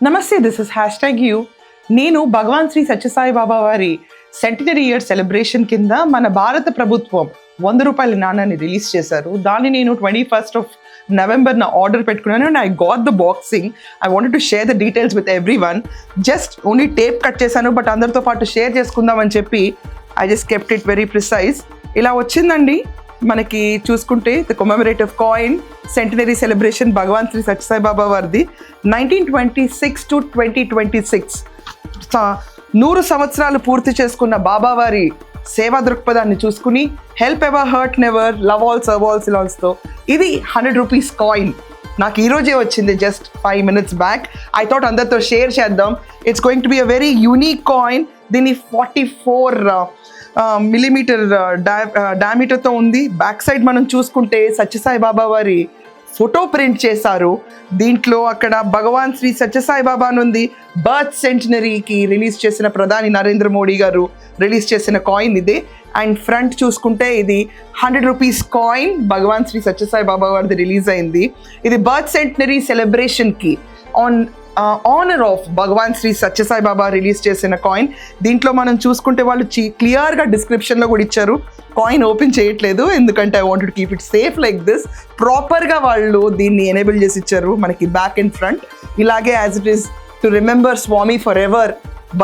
నమస్తే, this is #you. నేను భగవాన్ శ్రీ సత్యసాయి బాబా వారి సెంటినరీ ఇయర్ సెలబ్రేషన్ కింద మన భారత ప్రభుత్వం 100 రూపాయల నాణాన్ని రిలీజ్ చేశారు. దాన్ని నేను 21st of November ఆర్డర్ పెట్టుకున్నాను and I got the boxing. I wanted to share the details with every one. Just only tape cut చేశాను, బట్ అందరితో పాటు షేర్ చేసుకుందామని చెప్పి I just kept it very precise. ఇలా వచ్చిందండి మనకి. చూసుకుంటే ద కొమెమరేటివ్ కాయిన్ సెంటినరీ సెలబ్రేషన్ భగవాన్ శ్రీ సత్యసాయి బాబా వారిది 1926 to 2026 100 సంవత్సరాలు పూర్తి చేసుకున్న బాబా వారి సేవా దృక్పథాన్ని చూసుకుని help ever hurt never love all serve all సిలాన్స్తో ఇది 100 రూపీస్ కాయిన్ నాకు ఈరోజే వచ్చింది, just 5 minutes back. I thought అందరితో షేర్ చేద్దాం. It's going to be a very unique coin. దీన్ని 44 millimeter డయామీటర్తో ఉంది. బ్యాక్ సైడ్ మనం చూసుకుంటే సత్యసాయి బాబా వారి ఫోటో ప్రింట్ చేశారు. దీంట్లో అక్కడ భగవాన్ శ్రీ సత్యసాయి బాబా నుండి బర్త్ సెంటినరీకి రిలీజ్ చేసిన ప్రధాని నరేంద్ర మోడీ గారు రిలీజ్ చేసిన కాయిన్ ఇదే. అండ్ ఫ్రంట్ చూసుకుంటే ఇది 100 రూపీస్ కాయిన్ భగవాన్ శ్రీ సత్యసాయి బాబా వారిది రిలీజ్ అయింది. ఇది birth centenary సెలబ్రేషన్కి honour of Bhagavan Shri Sathya Sai Baba release చేసిన కాయిన్. దీంట్లో మనం చూసుకుంటే వాళ్ళు క్లియర్గా డిస్క్రిప్షన్లో కూడా ఇచ్చారు. కాయిన్ ఓపెన్ చేయట్లేదు ఎందుకంటే I wanted keep it safe like this. ప్రాపర్గా వాళ్ళు దీన్ని ఎనేబుల్ చేసి ఇచ్చారు మనకి బ్యాక్ అండ్ ఫ్రంట్. ఇలాగే as it is to remember Swami forever,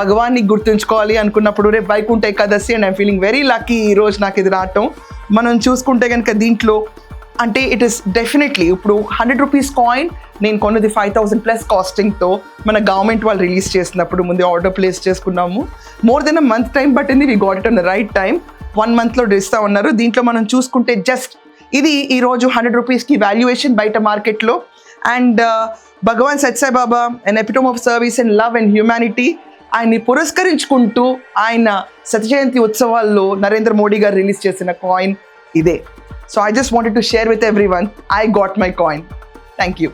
భగవాన్ని గుర్తుంచుకోవాలి అనుకున్నప్పుడు రేపు Vaikuntha Ekadashi and I'm feeling very lucky ఈరోజు నాకు ఇది రావటం. మనం చూసుకుంటే కనుక దీంట్లో అంటే ఇట్ ఈస్ డెఫినెట్లీ ఇప్పుడు 100 రూపీస్ కాయిన్ నేను కొన్నది 5,000+ కాస్టింగ్తో మన గవర్నమెంట్ వాళ్ళు రిలీజ్ చేసినప్పుడు ముందు ఆర్డర్ ప్లేస్ చేసుకున్నాము. More than a month time పట్టింది. We got it on the right time. 1 monthలో ఇస్తా ఉన్నారు. దీంట్లో మనం చూసుకుంటే జస్ట్ ఇది ఈరోజు 100 రూపీస్కి వాల్యుయేషన్ బయట మార్కెట్లో. And Bhagwan Sathya Sai Baba and epitome of service and love and humanity ఆయన్ని పురస్కరించుకుంటూ ఆయన శత జయంతి ఉత్సవాల్లో నరేంద్ర మోడీ గారు రిలీజ్ చేసిన కాయిన్ ఇదే. So I just wanted to share with everyone, I got my coin. Thank you.